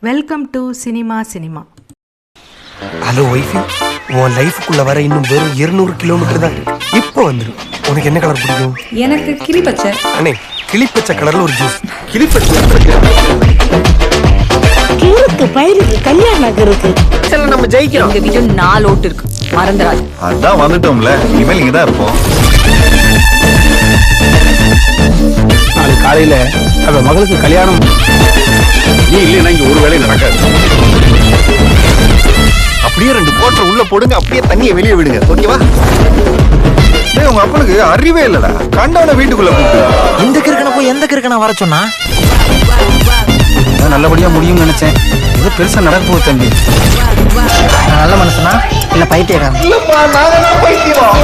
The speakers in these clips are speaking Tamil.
Welcome to cinema cinema. Hello wifey, உன் லைஃபுக்குள்ள வர இன்னும் வெறும் 200 கிலோமீட்டர் தான். இப்போ வந்துடும். உனக்கு என்ன கலர் பிடிக்கும்? எனக்கு கிளிப்பச்சை. அண்ணே, கிளிப்பச்சை கலர்ல ஒரு ஜூஸ். கிளிப்பச்சை கிறுக்கு பயிருக்கு கல்யாணம் இருக்கு. சரி, நம்ம ஜெயிக்கிறோம். இந்த வீடியோ 4 ஓட்டு இருக்கு, மறந்துடாது. அதான் வந்துட்டோம்ல, இனிமேல் இங்க தான் இருப்போம். நாளை காலையில அவ மகளுக்கு கல்யாணம். நீ இல்லைன்னா இங்க ஒரு வேலையும் நடக்காது. அப்படியே 2 கோட்டரை உள்ள போடுங்க, அப்படியே தண்ணியை வெளியே விடுங்க, ஓகேவா? டேய், உங்க அப்பனுக்கு அறிவே இல்லடா. கண்டவன வீட்டுக்குள்ள கூப்பிட்டு இந்த கிறுக்கனை போய் எந்த கிறுக்கனை வர சொன்னா? நல்லபடியா முடியும்னு நினைச்சேன். இது பெருசா நடக்க போகுது தம்பி. நல்ல மனுஷனா இல்ல பைத்தியக்காரன்? இல்லப்பா, நாங்க தான் பைத்தியம்.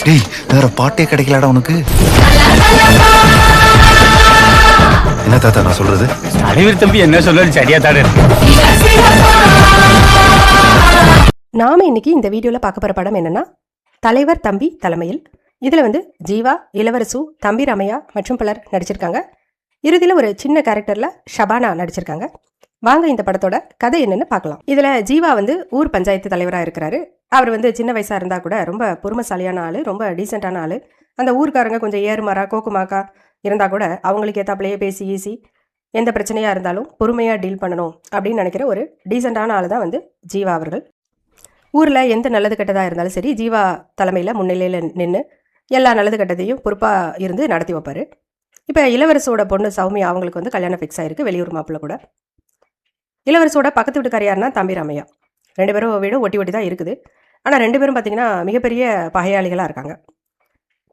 டேய், வேற பாட்டே கிடைக்கலடா உனக்கு. என்ன தாத்தா நான் சொல்றது? தலைவர் தம்பி என்ன சொல்றது சரியா தானே இருக்கு. நாம இன்னைக்கு இந்த வீடியோவில் பார்க்க போகிற படம் என்னன்னா தலைவர் தம்பி தலைமையில். இதில் வந்து ஜீவா, இளவரசு, தம்பி ராமையா மற்றும் பலர் நடிச்சிருக்காங்க. இறுதியில் ஒரு சின்ன கேரக்டரில் ஷபானா நடிச்சிருக்காங்க. வாங்க இந்த படத்தோட கதை என்னன்னு பார்க்கலாம். இதில் ஜீவா வந்து ஊர் பஞ்சாயத்து தலைவராக இருக்கிறாரு. அவர் வந்து சின்ன வயசாக இருந்தால் கூட ரொம்ப பொறுமைசாலியான ஆள், ரொம்ப டீசெண்டான ஆள். அந்த ஊர்க்காரங்க கொஞ்சம் ஏறுமாறா கோக்குமாக்கா இருந்தால் கூட அவங்களுக்கு ஏற்றாப்புலையே பேசி ஈசி எந்த பிரச்சனையாக இருந்தாலும் பொறுமையாக டீல் பண்ணணும் அப்படின்னு நினைக்கிற ஒரு டீசெண்டான ஆள் தான் வந்து ஜீவா அவர்கள். ஊரில் எந்த நல்லது கெட்டதாக இருந்தாலும் சரி, ஜீவா தலைமையில் முன்னிலையில் நின்று எல்லா நல்லது கெட்டதையும் பொறுப்பாக இருந்து நடத்தி வைப்பார். இப்போ இளவரசோட பொண்ணு சௌமியா அவங்களுக்கு வந்து கல்யாணம் ஃபிக்ஸ் ஆகிருக்கு, வெளியூர் மாப்பிள்ள கூட. இளவரசோட பக்கத்து வீட்டுக்கார யாருன்னா தம்பி ராமையா. 2 பேரும் வீடு ஒட்டி ஒட்டி தான் இருக்குது. ஆனால் 2 பேரும் பார்த்திங்கன்னா மிகப்பெரிய பகையாளிகளாக இருக்காங்க.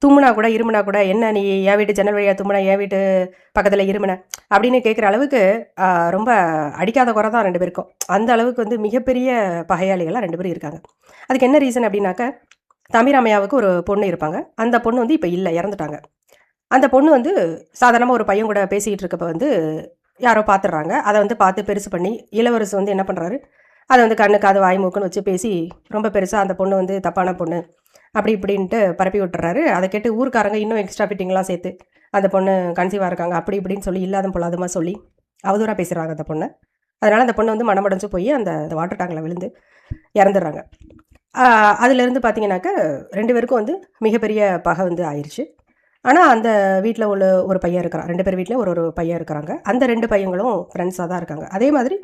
தும்முனா கூட இருமுனா கூட, என்ன நீ என் வீட்டு ஜன்னல் வழியாக தும்முனா, என் வீட்டு பக்கத்தில் இருமுன அப்படின்னு கேட்குற அளவுக்கு ரொம்ப அடிக்காத குறை தான் 2 பேருக்கும். அந்த அளவுக்கு வந்து மிகப்பெரிய பகையாளிகளாக 2 பேரும் இருக்காங்க. அதுக்கு என்ன ரீசன் அப்படின்னாக்க, தம்பி ராமையாவுக்கு ஒரு பொண்ணு இருப்பாங்க. அந்த பொண்ணு வந்து இப்போ இல்லை, இறந்துட்டாங்க. அந்த பொண்ணு வந்து சாதாரணமாக ஒரு பையன் கூட பேசிக்கிட்டு இருக்கப்போ வந்து யாரோ பார்த்துடுறாங்க. அதை வந்து பார்த்து பெருசு பண்ணி இளவரசு வந்து என்ன பண்ணுறாரு, அதை வந்து கண்ணு காது வாய் மூக்குன்னு வச்சு பேசி ரொம்ப பெருசாக அந்த பொண்ணு வந்து தப்பான பொண்ணு அப்படி இப்படின்ட்டு பரப்பி விட்டுறாரு. அதை கேட்டு ஊருக்காரங்க இன்னும் எக்ஸ்ட்ரா ஃபிட்டிங்லாம் சேர்த்து அந்த பொண்ணு கன்சீவாக இருக்காங்க அப்படி இப்படின்னு சொல்லி இல்லாத பொல்லாதமாக சொல்லி அவதூறாக பேசுகிறாங்க அந்த பொண்ணை. அதனால் அந்த பொண்ணு வந்து மனமடைஞ்சு போய் அந்த வாட்டர் டேங்கில் விழுந்து இறந்துடுறாங்க. அதுலேருந்து பார்த்தீங்கன்னாக்க 2 பேருக்கும் வந்து மிகப்பெரிய பகை வந்து ஆயிடுச்சு. ஆனால் அந்த வீட்டில் உள்ள ஒரு பையன் இருக்கிறான். 2 பேர் வீட்டில் ஒரு பையன் இருக்கிறாங்க. அந்த 2 பையங்களும் ஃப்ரெண்ட்ஸாக தான் இருக்காங்க. அதே மாதிரி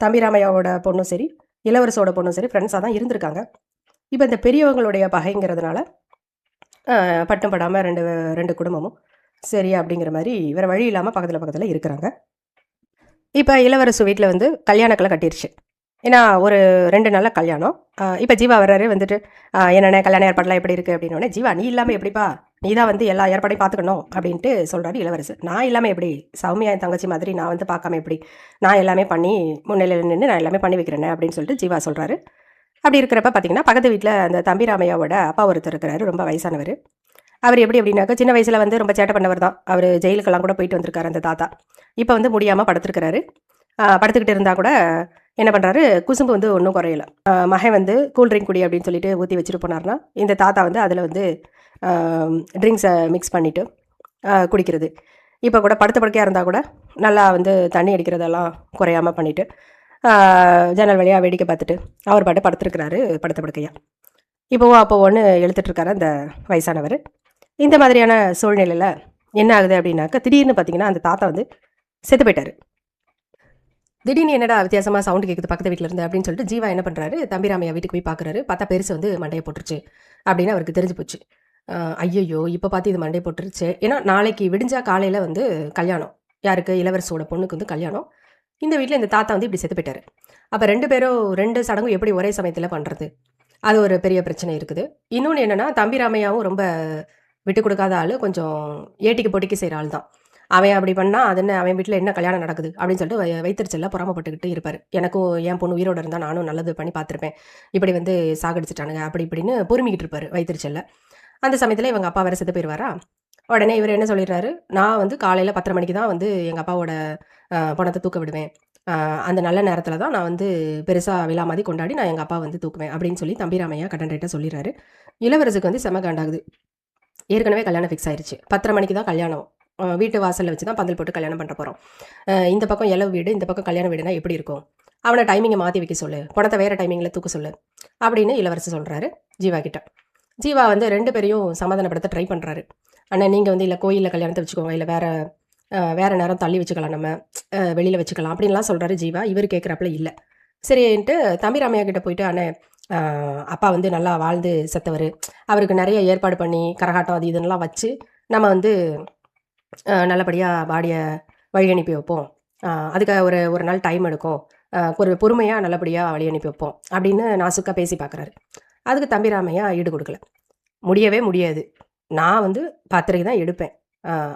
தம்பி ராமையாவோட பொண்ணும் சரி, இளவரசோட பொண்ணும் சரி ஃப்ரெண்ட்ஸாக தான் இருந்திருக்காங்க. இப்போ இந்த பெரியவங்களுடைய பகைங்கிறதுனால பட்டம் படாமல் 2 குடும்பமும் சரி அப்படிங்கிற மாதிரி வேறு வழி இல்லாமல் பக்கத்தில் இருக்கிறாங்க. இப்போ இளவரசு வீட்டில் வந்து கல்யாணக்கெல்லாம் கட்டிருச்சு. ஏன்னா ஒரு 2 நாளில் கல்யாணம். இப்போ ஜீவா வர்றாரு, வந்துட்டு என்னென்ன கல்யாண ஏற்பாடெல்லாம் எப்படி இருக்குது அப்படின்னோடனே, ஜீவா நீ இல்லாமல் எப்படிப்பா, நீ தான் வந்து எல்லா ஏற்பாடையும் பார்த்துக்கணும் அப்படின்ட்டு சொல்கிறாரு இளவரசு. நான் இல்லாமல் எப்படி, சௌமியா என் தங்கச்சி மாதிரி நான் வந்து பார்க்காம எப்படி, நான் எல்லாமே பண்ணி முன்னிலையில் நின்று நான் எல்லாமே பண்ணி வைக்கிறேனே அப்படின்னு சொல்லிட்டு ஜீவா சொல்கிறாரு. அப்படி இருக்கிறப்ப பார்த்தீங்கன்னா பக்கத்து வீட்டில் அந்த தம்பி ராமையாவோட அப்பா ஒருத்தர் இருக்கிறாரு, ரொம்ப வயசானவர். அவர் எப்படி அப்படின்னாக்கா சின்ன வயசில் வந்து ரொம்ப சேட்டை பண்ணவர் தான். அவர் ஜெயிலுக்கெல்லாம் கூட போயிட்டு வந்திருக்காரு அந்த தாத்தா. இப்போ வந்து முடியாமல் படுத்துருக்கிறாரு. படுத்துக்கிட்டு இருந்தால் கூட என்ன பண்ணுறாரு, குசும்பு வந்து ஒன்றும் குறையலை. மகன் வந்து கூல்ட்ரிங்க் குடி அப்படின்னு சொல்லிட்டு ஊற்றி வச்சுட்டு போனார்னா, இந்த தாத்தா வந்து அதில் வந்து ட்ரிங்க்ஸை மிக்ஸ் பண்ணிவிட்டு குடிக்கிறது. இப்போ கூட படுத்த படுக்கையாக இருந்தால் கூட நல்லா வந்து தண்ணி அடிக்கிறதெல்லாம் குறையாமல் பண்ணிவிட்டு ஜன்னல் வழியாக வேடிக்கை பார்த்துட்டு அவர் பாட்டு படுத்துருக்கிறாரு படுத்த படுக்கையாக. இப்போவும் அப்போ ஒன்று எழுத்துட்ருக்காரு அந்த வயசானவர். இந்த மாதிரியான சூழ்நிலையில் என்ன ஆகுது அப்படின்னாக்கா, திடீர்னு பார்த்தீங்கன்னா அந்த தாத்தா வந்து செத்து போயிட்டார். திடீர்னு என்னடா வித்தியாசமாக சவுண்டு கேட்குது பக்கத்து வீட்டில் இருந்து அப்படின்னு சொல்லிட்டு ஜீவா என்ன பண்ணுறாரு, தம்பி ராமையா வீட்டுக்கு போய் பார்க்குறாரு. பார்த்தா பெருசு வந்து மண்டையை போட்டுருச்சு அப்படின்னு அவருக்கு தெரிஞ்சு போச்சு. ஐயையோ இப்போ பார்த்து இது மண்டையை போட்டுருச்சு. ஏன்னா நாளைக்கு விடிஞ்சா காலையில் வந்து கல்யாணம், யாருக்கு, இளவரசோட பொண்ணுக்கு வந்து கல்யாணம். இந்த வீட்டில் இந்த தாத்தா வந்து இப்படி செத்து போயிட்டார். அப்போ 2 பேரும் 2 சடங்கும் எப்படி ஒரே சமயத்தில் பண்ணுறது, அது ஒரு பெரிய பிரச்சனை இருக்குது. இன்னொன்று என்னென்னா, தம்பி ராமையாவும் ரொம்ப விட்டு கொடுக்காத ஆள், கொஞ்சம் ஏட்டிக்கு பொட்டிக்கு செய்கிற ஆள் தான். அவன் அப்படி பண்ணால் அது என்ன, அவன் வீட்டில் என்ன கல்யாணம் நடக்குது அப்படின்னு சொல்லிட்டு வைத்தறிச்செல்லாம் புறமப்பட்டுக்கிட்டு இருப்பார். எனக்கும் என் பொண்ணு உயிரோடு இருந்தால் நானும் நல்லது பண்ணி பார்த்துருப்பேன், இப்படி வந்து சாகடிச்சிட்டானுங்க அப்படி இப்படின்னு பொறுமிக்கிட்டு இருப்பார் வைத்தறிச்சலில். அந்த சமயத்தில் இவங்க அப்பா வேறு செத்து போயிடுவாரா. உடனே இவர் என்ன சொல்லிடுறாரு, நான் வந்து காலையில் 10:30 மணிக்கு தான் வந்து எங்கள் அப்பாவோட பணத்தை தூக்க விடுவேன், அந்த நல்ல நேரத்தில் தான் நான் வந்து பெருசாக விழா மாதிரி கொண்டாடி நான் எங்கள் அப்பா வந்து தூக்குவேன் அப்படின்னு சொல்லி தம்பிராமையா கடன் ரேட்டாக சொல்லிடுறாரு. இளவரசுக்கு வந்து செம காண்டாகுது. ஏற்கனவே கல்யாணம் ஃபிக்ஸ் ஆயிடுச்சு. 10:30 மணிக்கு தான் கல்யாணம். வீட்டு வாசலில் வச்சு தான் பந்தல் போட்டு கல்யாணம் பண்ணுற போகிறோம். இந்த பக்கம் இலவு வீடு, இந்த பக்கம் கல்யாண வீடுனா எப்படி இருக்கும்? அவனை டைமிங்கை மாற்றி வைக்க சொல்லு, பணத்தை வேறு டைமிங்கில் தூக்க சொல்லு அப்படின்னு இளவரசு சொல்கிறாரு ஜீவா கிட்ட. ஜீவா வந்து 2 பேரையும் சமாதானப்படுத்த ட்ரை பண்ணுறாரு. அண்ணா நீங்கள் வந்து இல்லை கோயிலில் கல்யாணத்தை வச்சுக்கோங்க, இல்லை வேறு நேரம் தள்ளி வச்சுக்கலாம், நம்ம வெளியில் வச்சுக்கலாம் அப்படின்லாம் சொல்கிறாரு ஜீவா. இவர் கேட்குறாப்புல இல்லை. சரின்ட்டு தம்பிராமையா கிட்ட போயிட்டு, அண்ணே அப்பா வந்து நல்லா வாழ்ந்து செத்தவர், அவருக்கு நிறைய ஏற்பாடு பண்ணி கரகாட்டம் அது இதெல்லாம் வச்சு நம்ம வந்து நல்லபடியாக பாடியை வழி அனுப்பி வைப்போம், அதுக்கு ஒரு நாள் டைம் எடுக்கும், ஒரு பொறுமையாக நல்லபடியாக வழி அனுப்பி வைப்போம் அப்படின்னு நாசுக்காக பேசி பார்க்குறாரு. அதுக்கு தம்பிராமையா ஈடு கொடுக்கல. முடியவே முடியாது, நான் வந்து பத்திரிக்கை தான் எடுப்பேன்,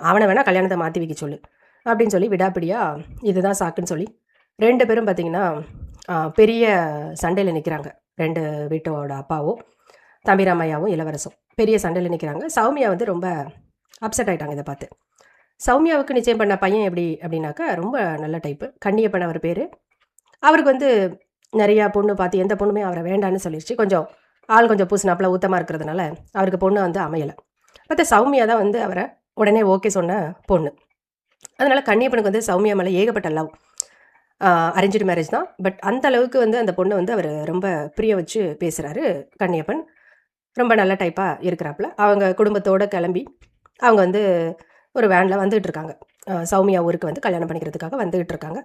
அவனை வேணால் கல்யாணத்தை மாற்றி வைக்க சொல்லு அப்படின்னு சொல்லி விடாப்பிடியாக இதுதான் சாக்குன்னு சொல்லி 2 பேரும் பார்த்திங்கன்னா பெரிய சண்டையில் நிற்கிறாங்க. 2 வீட்டோட அப்பாவும் தம்பிராமையாவும் இளவரசும் பெரிய சண்டையில் நிற்கிறாங்க. சௌமியா வந்து ரொம்ப அப்செட் ஆகிட்டாங்க இதை பார்த்து. சௌமியாவுக்கு நிச்சயம் பண்ண பையன் எப்படி அப்படின்னாக்கா ரொம்ப நல்ல டைப்பு, கண்ணியப்பன் அவர் பேர். அவருக்கு வந்து நிறையா பொண்ணு பார்த்து எந்த பொண்ணுமே அவரை வேண்டான்னு சொல்லிடுச்சு. கொஞ்சம் பூசினாப்பில் ஊத்தமாக இருக்கிறதுனால அவருக்கு பொண்ணு வந்து அமையலை. பார்த்தா சௌமியா தான் வந்து அவரை உடனே ஓகே சொன்ன பொண்ணு. அதனால் கண்ணியப்பனுக்கு வந்து சௌமியா மேலே ஏகப்பட்ட லவ். அரேஞ்சு மேரேஜ் தான், பட் அந்த அளவுக்கு வந்து அந்த பொண்ணை வந்து அவர் ரொம்ப பிரிய வச்சு பேசுகிறாரு கண்ணியப்பன். ரொம்ப நல்ல டைப்பாக இருக்கிறாப்புல. அவங்க குடும்பத்தோடு கிளம்பி அவங்க வந்து ஒரு வேனில் வந்துகிட்டு இருக்காங்க. சௌமியா ஊருக்கு வந்து கல்யாணம் பண்ணிக்கிறதுக்காக வந்துகிட்டு இருக்காங்க.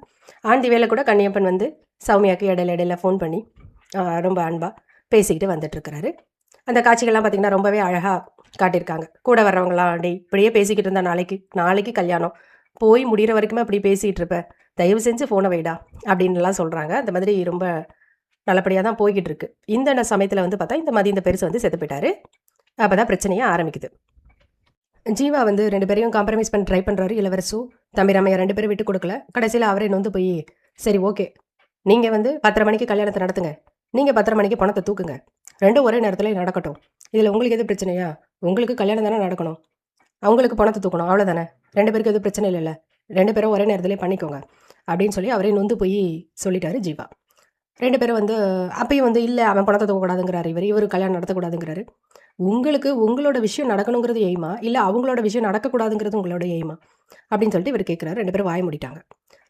ஆண்டி வேலை கூட கண்ணியப்பன் வந்து சௌமியாவுக்கு இடையில ஃபோன் பண்ணி ரொம்ப அன்பாக பேசிக்கிட்டு வந்துட்டுருக்கிறாரு. அந்த காட்சிகள்லாம் பார்த்திங்கன்னா ரொம்பவே அழகாக காட்டியிருக்காங்க. கூட வர்றவங்களாம் டே இப்படியே பேசிக்கிட்டு இருந்தால் நாளைக்கு கல்யாணம் போய் முடிகிற வரைக்குமே அப்படி பேசிகிட்டு இருப்பேன், தயவு செஞ்சு ஃபோனை வைடா அப்படின்லாம் சொல்கிறாங்க. அந்த மாதிரி ரொம்ப நல்லபடியாக தான் போய்கிட்டு இருக்கு. இந்த சமயத்தில் வந்து பார்த்தா இந்த பெருசு வந்து செத்து போயிட்டாரு. அப்போ தான் பிரச்சனையாக ஆரம்பிக்குது. ஜீவா வந்து 2 பேரையும் காம்ப்ரமைஸ் பண்ணி ட்ரை பண்ணுறாரு. இளவரசு தம்பிராமையா 2 பேரும் விட்டு கொடுக்கல. கடைசியில் அவரே வந்து போய் சரி ஓகே, நீங்கள் வந்து 10:30 மணிக்கு கல்யாணத்தை நடத்துங்க, நீங்கள் 10:30 மணிக்கு பணத்தை தூக்குங்க, 2 ஒரே நேரத்தில் நடக்கட்டும், இதில் உங்களுக்கு எது பிரச்சனையா? உங்களுக்கு கல்யாணம் தானே நடக்கணும், அவங்களுக்கு பணத்தை தூக்கணும், அவ்வளோதானே, 2 பேருக்கு எதுவும் பிரச்சனை இல்லைல்ல, 2 பேரும் ஒரே நேரத்திலே பண்ணிக்கோங்க அப்படின்னு சொல்லி அவரே நொந்து போய் சொல்லிட்டாரு ஜீவா. 2 பேரும் வந்து அப்பயும் வந்து இல்லை அவன் பணத்தை தூக்கக்கூடாதுங்கிறாரு, இவர் கல்யாணம் நடத்தக்கூடாதுங்கிறாரு. உங்களுக்கு உங்களோட விஷயம் நடக்கணுங்கிறது எய்மா, இல்லை அவங்களோட விஷயம் நடக்கக்கூடாதுங்கிறது உங்களோட எய்மா அப்படின்னு சொல்லிட்டு இவர் கேட்குறாரு. 2 பேரும் வாய மூடிட்டாங்க.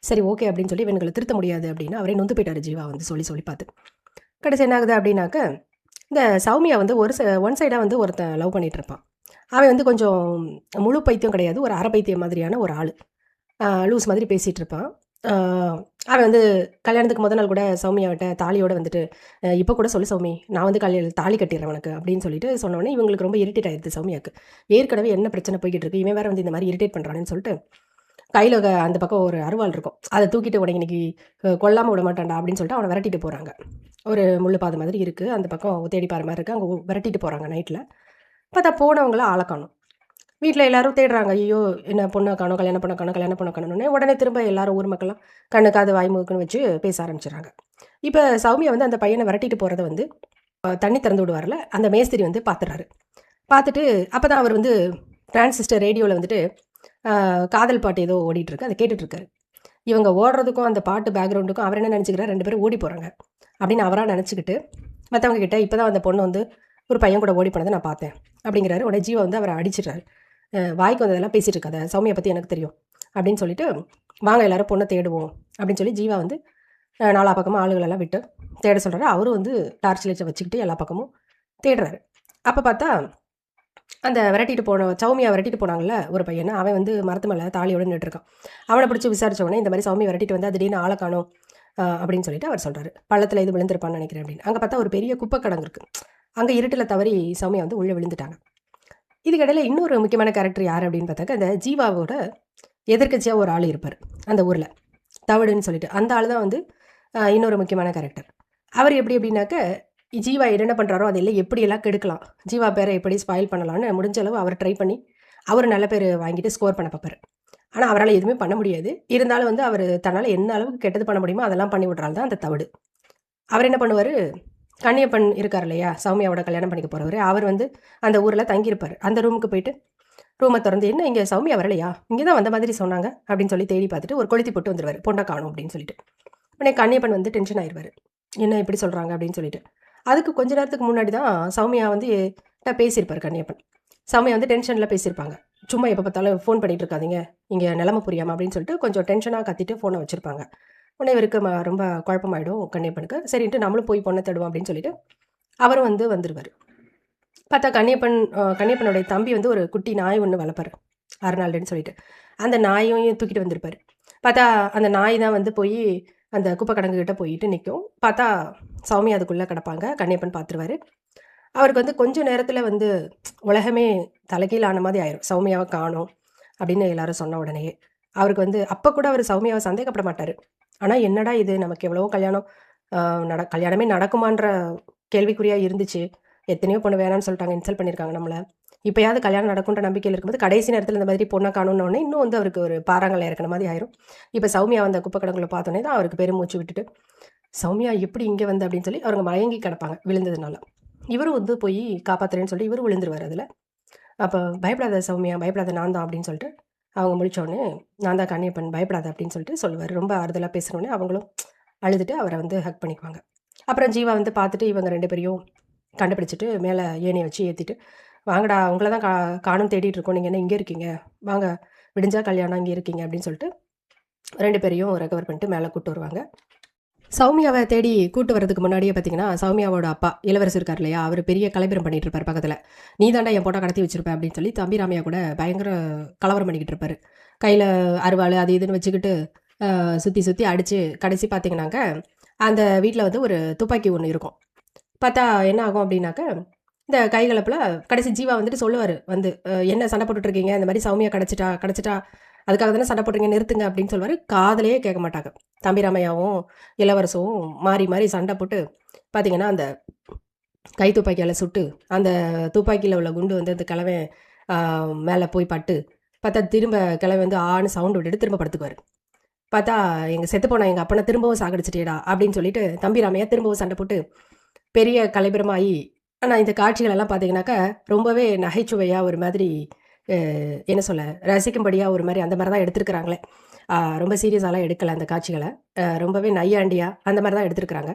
சரி ஓகே அப்படின்னு சொல்லி இவங்களை திருத்த முடியாது அப்படின்னு அவரே நொந்து போயிட்டாரு ஜீவா வந்து சொல்லி பார்த்து. கடைசி என்ன ஆகுது அப்படின்னாக்க, இந்த சௌமியா வந்து ஒன் சைடாக வந்து ஒருத்தன் லவ் பண்ணிகிட்டு இருப்பான். அவன் வந்து கொஞ்சம் முழு பைத்தியம் கிடையாது, ஒரு அரை பைத்தியம் மாதிரியான ஒரு ஆள், லூஸ் மாதிரி பேசிகிட்டு இருப்பான். அவன் வந்து கல்யாணத்துக்கு முதல் நாள் கூட சௌமியாவிட்ட தாலியோடு வந்துட்டு இப்போ கூட சொல்லு சௌமி, நான் வந்து தாலி கட்டிடுறேன் உனக்கு அப்படின்னு சொல்லிட்டு சொன்னோடனே இவங்களுக்கு ரொம்ப இரிட்டேட் ஆகிடுது சௌமியாவுக்கு. ஏற்கனவே என்ன பிரச்சனை போய்கிட்டு இருக்கு, இவன் வேறு வந்து இந்த மாதிரி இரிட்டேட் பண்ணுறான்னு சொல்லிட்டு கையில் அந்த பக்கம் ஒரு அருவாள் இருக்கும், அதை தூக்கிட்டு உடனே இன்னைக்கு கொல்லாமல் விட மாட்டான்டா அப்படின்னு சொல்லிட்டு அவனை விரட்டிட்டு போகிறாங்க. ஒரு முள்ளு பாதை மாதிரி இருக்குது, அந்த பக்கம் தேடி பாரு மாதிரி இருக்குது, அங்கே விரட்டிட்டு போகிறாங்க நைட்டில். பார்த்தா போனவங்கள ஆளை காணும். வீட்டில் எல்லாரும் தேடுறாங்க, ஐயோ என்ன பொண்ணை காணும், கல்யாணம் பண்ண காணும்னு. உடனே திரும்ப எல்லாரும் ஊர் மக்கள்லாம் கண்ணுக்காது வாய்முக்குன்னு வச்சு பேச ஆரம்பிச்சிடுறாங்க. இப்போ சௌமியா வந்து அந்த பையனை விரட்டிட்டு போகிறத வந்து தண்ணி திறந்து விடுவார்ல, அந்த மேஸ்திரி வந்து பார்த்துட்டு அப்போ தான் அவர் வந்து டிரான்சிஸ்டர் ரேடியோவில் வந்துட்டு காதல் பாட்டு ஏதோ ஓடிட்டுருக்கு, அதை கேட்டுட்ருக்காரு. இவங்க ஓடுறதுக்கும் அந்த பாட்டு பேக்ரவுண்டுக்கும் அவர் என்ன நினச்சிக்கிறார், 2 பேரும் ஓடி போகிறாங்க அப்படின்னு அவராக நினச்சிக்கிட்டு மற்றவங்க கிட்ட இப்போ தான் அந்த பொண்ணு வந்து ஒரு பையன் கூட ஓடி போனதை நான் பார்த்தேன் அப்படிங்கிறாரு. உடனே ஜீவா வந்து அவரை அடிச்சிடுறாரு. வாய்க்கு வந்ததெல்லாம் பேசிகிட்டு இருக்காத, சௌமியை பற்றி எனக்கு தெரியும் அப்படின்னு சொல்லிட்டு வாங்க எல்லாரும் பொண்ணை தேடுவோம் அப்படின்னு சொல்லி ஜீவா வந்து 4 பக்கமும் ஆளுகளெல்லாம் விட்டு தேட சொல்கிறாரு. அவரும் வந்து டார்ச் லைட்டை வச்சுக்கிட்டு எல்லா பக்கமும் தேடுறாரு. அப்போ பார்த்தா அந்த சௌமியா விரட்டிட்டு போனாங்கல்ல ஒரு பையனை, அவன் வந்து மரத்து மேலே தாலியோடு நின்றுருக்கான். அவனை பிடிச்சி விசாரித்தவொடனே இந்த மாதிரி சௌமியா விரட்டிட்டு வந்து திடீர்னு ஆளை காணும் அப்படின்னு சொல்லிட்டு அவர் சொல்கிறாரு. பள்ளத்தில் இது விழுந்திருப்பான்னு நினைக்கிறேன் அப்படின்னு. அங்கே பார்த்தா ஒரு பெரிய குப்பை கிடங்கு இருக்குது. அங்கே இருட்டில் தவறி சௌமியா வந்து உள்ளே விழுந்துட்டாங்க. இதுக்கிடையில் இன்னொரு முக்கியமான கேரக்டர் யார் அப்படின்னு பார்த்தாக்க, அந்த ஜீவாவோட எதிர்க்கட்சியாக ஒரு ஆள் இருப்பார் அந்த ஊரில், தவிடுன்னு சொல்லிட்டு. அந்த ஆள் தான் வந்து இன்னொரு முக்கியமான கேரக்டர். அவர் எப்படி அப்படின்னாக்க, ஜீவா என்ன பண்ணுறாரோ அதெல்லாம் எப்படியெல்லாம் கெடுக்கலாம், ஜீவா பேரை எப்படி ஸ்பாயில் பண்ணலான்னு முடிஞ்ச அளவு அவர் ட்ரை பண்ணி அவர் நல்ல பேர் வாங்கிட்டு ஸ்கோர் பண்ண பார்ப்பார். ஆனால் அவரால் எதுவுமே பண்ண முடியாது. இருந்தாலும் வந்து அவர் தன்னால் என்ன அளவுக்கு கெட்டது பண்ண முடியுமோ அதெல்லாம் பண்ணி விட்றாள் தான் அந்த தவிடு. அவர் என்ன பண்ணுவார், கண்ணியப்பன் இருக்கார் இல்லையா, சௌமியாவோட கல்யாணம் பண்ணிக்க போகிறவர், அவர் வந்து அந்த ஊரில் தங்கியிருப்பார். அந்த ரூமுக்கு போயிட்டு ரூமை திறந்து, என்ன இங்கே சௌமியா வரலையா, இங்கே தான் வந்த மாதிரி சொன்னாங்க அப்படின்னு சொல்லி தேடி பார்த்துட்டு ஒரு கொளுத்தி போட்டு வந்துடுவார், பொண்ணை காணும் அப்படின்னு சொல்லிட்டு. உடனே கண்ணியப்பன் வந்து டென்ஷன் ஆயிடுவார், என்ன இப்படி சொல்கிறாங்க அப்படின்னு சொல்லிட்டு. அதுக்கு கொஞ்ச நேரத்துக்கு முன்னாடி தான் சௌமியா வந்து பேசியிருப்பார் கண்ணியப்பன். சௌமியா வந்து டென்ஷனில் பேசியிருப்பாங்க, சும்மா எப்போ பார்த்தாலும் ஃபோன் பண்ணிகிட்டு இருக்காதீங்க, இங்கே நிலமை புரியாமல் அப்படின்னு சொல்லிட்டு கொஞ்சம் டென்ஷனாக கத்திட்டு ஃபோனை வச்சுருப்பாங்க. உடனே இவருக்கு ரொம்ப குழப்பமாயிடும் கண்ணியப்பனுக்கு. சரின்ட்டு நம்மளும் போய் பொண்ணை தேடுவோம் அப்படின்னு சொல்லிட்டு அவரும் வந்து வந்துடுவார். பார்த்தா கண்ணியப்பனுடைய தம்பி வந்து ஒரு குட்டி நாய் ஒன்று வளர்ப்பார், அர்னால்டுன்னு சொல்லிட்டு. அந்த நாயையும் தூக்கிட்டு வந்திருப்பார். பார்த்தா அந்த நாய் தான் வந்து போய் அந்த குப்பை கிடங்குகிட்ட போயிட்டு நிற்கும். பார்த்தா சௌமியா அதுக்குள்ளே கிடப்பாங்க. கண்ணியப்பன் பார்த்துருவாரு. அவருக்கு வந்து கொஞ்சம் நேரத்தில் வந்து உலகமே தலைகீழ் ஆன மாதிரி ஆயிரும், சௌமியாவை காணோம் அப்படின்னு எல்லாரும் சொன்ன உடனேயே. அவருக்கு வந்து அப்போ கூட அவர் சௌமியாவை சந்தேகப்பட மாட்டார். ஆனால் என்னடா இது, நமக்கு எவ்வளவோ கல்யாணம் கல்யாணமே நடக்குமான்ற கேள்விக்குறியாக இருந்துச்சு, எத்தனையோ பொண்ணு வேணான்னு சொல்லிட்டாங்க, இன்சல்ட் பண்ணியிருக்காங்க நம்மளை, இப்போயாவது கல்யாணம் நடக்குன்ற நம்பிக்கையில் இருக்கும்போது கடைசி நேரத்தில் இந்த மாதிரி பொண்ணை காணுன்னொடனே இன்னும் வந்து அவருக்கு ஒரு பாறாங்கல்ல இறக்கின மாதிரி ஆயிரும். இப்போ சௌமியா வந்த குப்பை கிடங்குல பார்த்தோன்னே தான் அவருக்கு பெருமூச்சு விட்டுட்டு, சௌமியா எப்படி இங்கே வந்து அப்படின்னு சொல்லி அவங்க மயங்கி கிடப்பாங்க விழுந்ததுனால. இவரும் வந்து போய் காப்பாற்றுறேன்னு சொல்லி இவரும் விழுந்துருவார் அதில். அப்போ பயப்படாத சௌமியா, பயப்படாத, நான் தான் அப்படின்னு சொல்லிட்டு அவங்க முடித்தோடனே, நான் தான் கண்ணியப்பன், பயப்படாத அப்படின்னு சொல்லிட்டு சொல்லுவார். ரொம்ப ஆறுதலாக பேசுனோடனே அவங்களும் அழுதுட்டு அவரை வந்து ஹக் பண்ணிக்குவாங்க. அப்புறம் ஜீவா வந்து பார்த்துட்டு இவங்க 2 பேரையும் கண்டுபிடிச்சிட்டு மேலே ஏணியை வச்சு ஏற்றிட்டு, வாங்கடா உங்களை தான் காணும் தேடிட்டு இருக்கோம், நீங்கள் என்ன இங்கே இருக்கீங்க, வாங்க விடிஞ்சா கல்யாணம் இங்கே இருக்கீங்க அப்படின்னு சொல்லிட்டு 2 பேரையும் ரெக்கவர் பண்ணிட்டு மேலே கூப்பிட்டு வருவாங்க. சௌமியாவை தேடி கூட்டு வரதுக்கு முன்னாடியே பார்த்தீங்கன்னா சௌமியாவோட அப்பா இளவரசர் இருக்கார் இல்லையா, அவர் பெரிய கலவரம் பண்ணிட்டு இருப்பார் பக்கத்தில். நீ தாண்டா என் போட்டோ கடத்தி வச்சிருப்பேன் அப்படின்னு சொல்லி தம்பி ராமையா கூட பயங்கர கலவரம் பண்ணிக்கிட்டு இருப்பார். கையில் அருவாள் அது இதுன்னு வச்சுக்கிட்டு சுற்றி அடித்து கடைசி பார்த்தீங்கன்னாக்க அந்த வீட்டில் வந்து ஒரு துப்பாக்கி ஒன்று இருக்கும். பார்த்தா என்ன ஆகும் அப்படின்னாக்க, இந்த கைகலப்பில் கடைசி ஜீவா வந்துட்டு சொல்லுவார் வந்து, என்ன சண்டை போட்டுட்ருக்கீங்க, இந்த மாதிரி சௌமியா கிடச்சிட்டா அதுக்காக தானே சண்டை போடுறீங்க, நிறுத்துங்க அப்படின்னு சொல்லுவார். காதலையே கேட்க மாட்டாங்க. தம்பி ராமையாவும் இளவரசும் மாறி மாறி சண்டை போட்டு பார்த்தீங்கன்னா அந்த கை துப்பாக்கியால் சுட்டு அந்த துப்பாக்கியில் உள்ள குண்டு வந்து அந்த கிழவன் மேலே போய் பட்டு பார்த்தா திரும்ப கிழவன் வந்து ஆன்னு சவுண்டு விட்டுட்டு திரும்ப படுத்துக்குவார். பார்த்தா எங்கள் செத்து போன எங்கள் அப்பனை திரும்பவும் சாகடிச்சிட்டேடா அப்படின்னு சொல்லிட்டு தம்பி ராமையா திரும்பவும் சண்டை போட்டு பெரிய கலைபுரமாகி. ஆனால் இந்த காட்சிகளெல்லாம் பார்த்தீங்கன்னாக்கா ரொம்பவே நகைச்சுவையாக ஒரு மாதிரி என்ன சொல்ல, ரசிக்கும்படியாக ஒரு மாதிரி அந்த மாதிரி தான் எடுத்துருக்குறாங்களே. ரொம்ப சீரியஸாலாம் எடுக்கலை அந்த காட்சிகளை, ரொம்பவே நையாண்டியாக அந்த மாதிரி தான் எடுத்துருக்குறாங்க.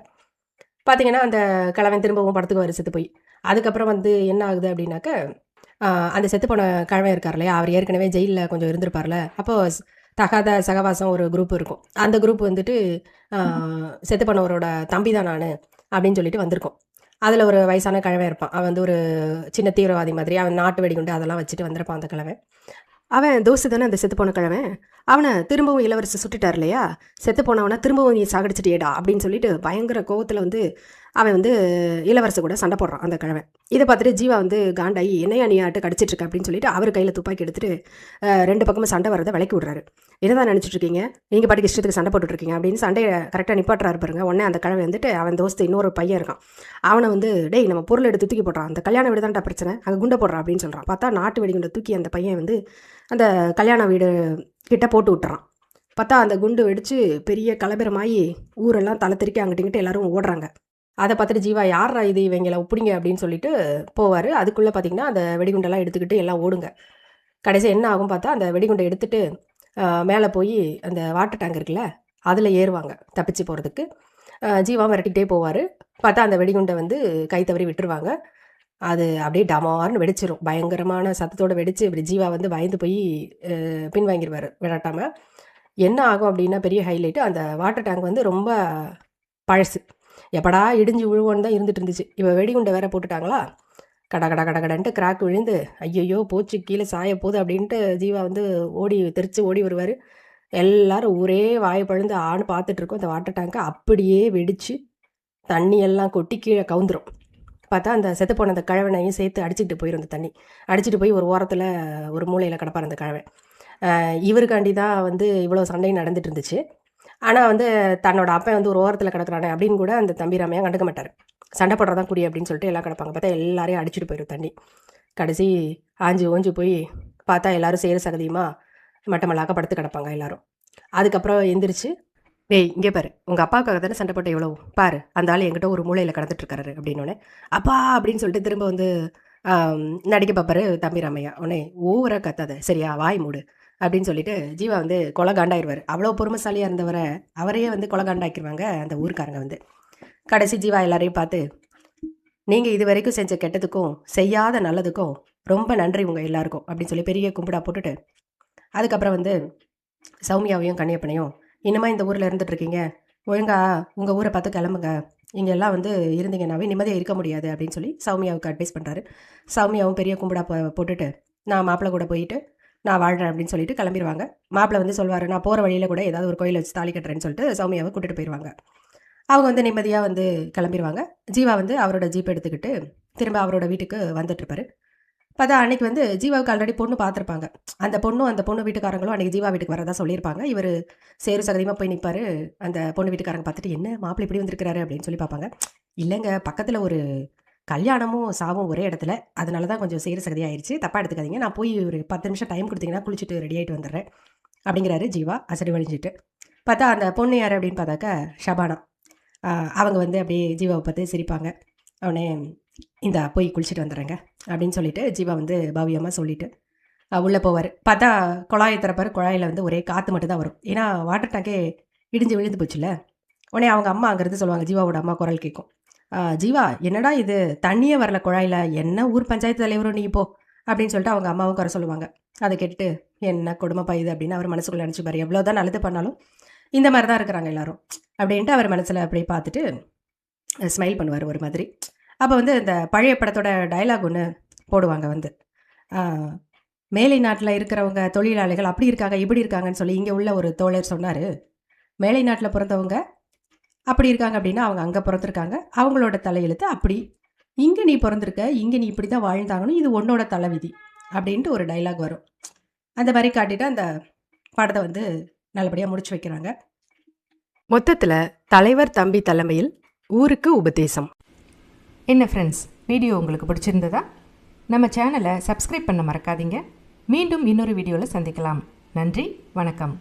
பார்த்தீங்கன்னா அந்த கிழவன் திரும்பவும் படத்துக்கு செத்து போய் அதுக்கப்புறம் வந்து என்ன ஆகுது அப்படின்னாக்க, அந்த செத்து போன கிழவன் இருக்கார் இல்லையா, அவர் ஏற்கனவே ஜெயிலில் கொஞ்சம் இருந்திருப்பார்ல. அப்போது தகாத சகவாசம் ஒரு குரூப் இருக்கும். அந்த குரூப் வந்துட்டு செத்து போனவரோட தம்பி தான் நான் அப்படின்னு சொல்லிட்டு வந்திருக்கோம். அதில் ஒரு வயசான கிழவன் இருப்பான். அவன் வந்து ஒரு சின்ன தீவிரவாதி மாதிரி, அவன் நாட்டு வெடிகுண்டு அதெல்லாம் வச்சுட்டு வந்திருப்பான் அந்த கிழவன். அவன் தோசை தானே அந்த செத்து போன கிழவன். அவனை திரும்பவும் இளவரசர் சுட்டுட்டார் இல்லையா, செத்து போனவனை திரும்பவும் நீ சாகடிச்சிட்டியேடா அப்படின்னு சொல்லிட்டு பயங்கர கோவத்தில் வந்து அவன் வந்து இளவரசர் கூட சண்டை போடுறான் அந்த கிழவன். இதை பார்த்துட்டு ஜீவா வந்து காண்டாயி, என்னையா நீ ஆட்டு கடிச்சிட்ருக்க அப்படின்னு சொல்லிட்டு அவர் கையில் துப்பாக்கி எடுத்துட்டு 2 பக்கமும் சண்டை வரதை விலக்கி விட்றாரு. என்னதான் நினச்சிட்ருக்கீங்க, நீங்கள் பாட்டுக்கு இஷ்டத்துக்கு சண்டை போட்டுட்ருக்கீங்க அப்படின்னு சண்டையை கரெக்டாக நிப்பாட்டுறாரு பாருங்க. உடனே அந்த கிழவன் வந்துட்டு அவன் தோஸ்து இன்னொரு பையன் இருக்கான், அவனை வந்து டேய் நம்ம பொருள் எடுத்து தூக்கி போடுறான், அந்த கல்யாண வீடு தான்டா பிரச்சனை, அங்கே குண்டை போடுறான் அப்படின்னு சொல்கிறான். பார்த்தா நாட்டு வெடிகுண்டை தூக்கி அந்த பையன் வந்து அந்த கல்யாண வீடு கிட்ட போட்டு விட்டுறான். பார்த்தா அந்த குண்டு வெடித்து பெரிய கலபரமாகி ஊரெல்லாம் தலை திருக்கி அங்கிட்ட எல்லாரும் ஓடுறாங்க. அதை பார்த்துட்டு ஜீவா, யாரா இது, இவங்களை ஒப்பிடிங்க அப்படின்னு சொல்லிட்டு போவார். அதுக்குள்ளே பார்த்தீங்கன்னா அந்த வெடிகுண்டெல்லாம் எடுத்துக்கிட்டு எல்லாம் ஓடுங்க. கடைசி என்ன ஆகும் பார்த்தா, அந்த வெடிகுண்டை எடுத்துகிட்டு மேலே போய் அந்த வாட்டர் டேங்க் இருக்குல்ல அதில் ஏறுவாங்க தப்பிச்சு போகிறதுக்கு. ஜீவா விரட்டிக்கிட்டே போவார். பார்த்தா அந்த வெடிகுண்டை வந்து கை தவறி விட்டுருவாங்க. அது அப்படியே டமார்னு வெடிச்சிரும், பயங்கரமான சத்தத்தோடு வெடித்து இப்படி ஜீவா வந்து பயந்து போய் பின்வாங்கிடுவார் விரட்டாமல். என்ன ஆகும் அப்படின்னா பெரிய ஹைலைட்டு, அந்த வாட்டர் டேங்க் வந்து ரொம்ப பழசு, எப்படா இடிஞ்சு விழுவோன்னு தான் இருந்துட்டு இருந்துச்சு. இப்போ வெடிகுண்டை வேற போட்டுட்டாங்களா, கடன்ட்டு கிராக் விழுந்து ஐயையோ போச்சு கீழே சாய போகுது அப்படின்ட்டு ஜீவா வந்து தெரிச்சு ஓடி வருவார். எல்லாரும் ஒரே வாயை பழுந்து ஆணு பார்த்துட்ருக்கோம். அந்த வாட்டர் டேங்கை அப்படியே வெடித்து தண்ணியெல்லாம் கொட்டி கீழே கவுந்துரும். பார்த்தா அந்த செத்து போன அந்த கிழவனையும் சேர்த்து அடிச்சுக்கிட்டு போயிடும். அந்த தண்ணி அடிச்சுட்டு போய் ஒரு ஓரத்தில் ஒரு மூலையில் கிடப்பார் அந்த கிழவன். இவருக்காண்டி தான் வந்து இவ்வளோ சண்டையும் நடந்துட்டு இருந்துச்சு. ஆனால் வந்து தன்னோட அப்பா வந்து ஒரு ஓரத்தில் கிடக்குறானே அப்படின்னு கூட அந்த தம்பி ராமையா கண்டுக்க மாட்டார். சண்டை போடுறதான் குடி அப்படின்னு சொல்லிட்டு எல்லாம் கிடப்பாங்க. பார்த்தா எல்லாரையும் அடிச்சுட்டு போயிடும் தண்ணி. கடைசி ஆஞ்சு ஓஞ்சு போய் பார்த்தா எல்லோரும் சேர சகதியமாக மட்டமல்லாக்க படுத்து கிடப்பாங்க எல்லாரும். அதுக்கப்புறம் எந்திரிச்சு, டேய் இங்கே பாரு, உங்கள் அப்பாவுக்காக தானே சண்டை போட்ட எவ்வளோ பாரு, அந்த ஆள் என்கிட்ட ஒரு மூலையில் கிடந்துட்டுருக்காரு அப்படின்னோடனே அப்பா அப்படின்னு சொல்லிட்டு திரும்ப வந்து நடிக்க பார்ப்பாரு தம்பி ராமையா. உடனே ஓவராக கத்தாத சரியா, வாய் மூடு அப்படின்னு சொல்லிட்டு ஜீவா வந்து கொலை காண்டாயிருவார். அவ்வளோ பொறுமைசாலியாக இருந்தவரை அவரையே வந்து கொலை காண்டாக்கிடுவாங்க அந்த ஊருக்காரங்க வந்து. கடைசி ஜீவா எல்லாரையும் பார்த்து, நீங்கள் இது வரைக்கும் செஞ்ச கெட்டதுக்கும் செய்யாத நல்லதுக்கும் ரொம்ப நன்றி உங்கள் எல்லாருக்கும் அப்படின்னு சொல்லி பெரிய கும்பிடா போட்டுட்டு, அதுக்கப்புறம் வந்து சௌமியாவையும் கண்ணியப்பனையும், இனிமேல் இந்த ஊரில் இருந்துகிட்ருக்கீங்க, ஒழுங்கா உங்கள் ஊரை பார்த்து கிளம்புங்க, இங்கே எல்லாம் வந்து இருந்தீங்கன்னாவே நிம்மதியாக இருக்க முடியாது அப்படின்னு சொல்லி சௌமியாவுக்கு அட்வைஸ் பண்ணுறாரு. சௌமியாவும் பெரிய கும்பிடா போட்டுட்டு, நான் மாப்பிள்ளை கூட போயிட்டு நான் வாழ்கிறேன் அப்படின்னு சொல்லிட்டு கிளம்பிடுவாங்க. மாப்பிள்ளை வந்து சொல்வார், நான் போகிற வழியில் கூட ஏதாவது ஒரு கோயிலை வச்சு தாலி கட்டுறேன்னு சொல்லிட்டு சௌமியாவை கூட்டிகிட்டு போயிடுவாங்க. அவங்க வந்து நிம்மதியாக வந்து கிளம்பிடுவாங்க. ஜீவா வந்து அவரோட ஜீப் எடுத்துக்கிட்டு திரும்ப அவரோட வீட்டுக்கு வந்துட்டுருப்பாரு. பார்த்தா அன்றைக்கி வந்து ஜீவாவுக்கு ஆல்ரெடி பொண்ணு பார்த்துருப்பாங்க. அந்த பொண்ணு வீட்டுக்காரங்களும் அன்றைக்கி ஜீவா வீட்டுக்கு வரதா சொல்லியிருப்பாங்க. இவர் சேரு சகதியமாக போய் நிற்பார். அந்த பொண்ணு வீட்டுக்காரங்க பார்த்துட்டு, என்ன மாப்பிள்ளை இப்படி வந்திருக்கிறாரு அப்படின்னு சொல்லி பார்ப்பாங்க. இல்லைங்க, பக்கத்தில் ஒரு கல்யாணமும் சாவும் ஒரே இடத்துல, அதனால தான் கொஞ்சம் சேரு சகதி ஆயிடுச்சு, தப்பாக எடுத்துக்காதீங்க, நான் போய் ஒரு 10 நிமிஷம் டைம் கொடுத்தீங்கன்னா குளிச்சுட்டு ரெடி ஆகிட்டு வந்துடுறேன் அப்படிங்கிறாரு ஜீவா அசடி வழிஞ்சிட்டு. பார்த்தா அந்த பொண்ணு யார் அப்படின்னு பார்த்தாக்கா ஷபானா. அவங்க வந்து அப்படியே ஜீவாவை பார்த்து சிரிப்பாங்க. அவனே, இந்த போய் குளிச்சுட்டு வந்துடுறேங்க அப்படின்னு சொல்லிட்டு ஜீவா வந்து பவ்யமாக சொல்லிவிட்டு உள்ளே போவார். பார்த்தா குழாயை திறப்பார். குழாயில் வந்து ஒரே காற்று மட்டும் தான் வரும். ஏன்னா வாட்டர் டேங்கே இடிஞ்சு விழுந்து போச்சுல்ல. உடனே அவங்க அம்மா அங்கேருந்து சொல்லுவாங்க, ஜீவாவோட அம்மா குரல் கேட்கும், ஜீவா என்னடா இது தண்ணியே வரல குழாயில், என்ன ஊர் பஞ்சாயத்து தலைவரும் நீ போ அப்படின்னு சொல்லிட்டு அவங்க அம்மாவும் குறை சொல்லுவாங்க. அதை கேட்டுட்டு என்ன கொடுமைப்பா இது அப்படின்னு அவர் மனசுக்குள்ளே நினச்சிப்பார். எவ்வளோ தான் நல்லது பண்ணாலும் இந்த மாதிரி தான் இருக்கிறாங்க எல்லாரும் அப்படின்ட்டு அவர் மனசில் அப்படியே பார்த்துட்டு ஸ்மைல் பண்ணுவார் ஒரு மாதிரி. அப்போ வந்து இந்த பழைய படத்தோட டைலாக் ஒன்று போடுவாங்க வந்து, மேலை நாட்டில் இருக்கிறவங்க தொழிலாளிகள் அப்படி இருக்காங்க இப்படி இருக்காங்கன்னு சொல்லி இங்கே உள்ள ஒரு தோழர் சொன்னார், மேலை நாட்டில் பிறந்தவங்க அப்படி இருக்காங்க அப்படின்னா அவங்க அங்கே பிறந்திருக்காங்க, அவங்களோட தலையெழுத்து அப்படி, இங்கே நீ பிறந்திருக்க, இங்கே நீ இப்படி தான் வாழ்ந்தாங்கன்னு, இது உன்னோட தலைவிதி அப்படின்ட்டு ஒரு டைலாக் வரும். அந்த மாதிரி காட்டிட்டு அந்த படத்தை வந்து நல்லபடியாக முடிச்சு வைக்கிறாங்க. மொத்தத்தில் தலைவர் தம்பி தலைமையில் ஊருக்கு உபதேசம். என்ன ஃப்ரெண்ட்ஸ், வீடியோ உங்களுக்கு பிடிச்சிருந்ததா? நம்ம சேனலை சப்ஸ்கிரைப் பண்ண மறக்காதீங்க. மீண்டும் இன்னொரு வீடியோவில் சந்திக்கலாம். நன்றி, வணக்கம்.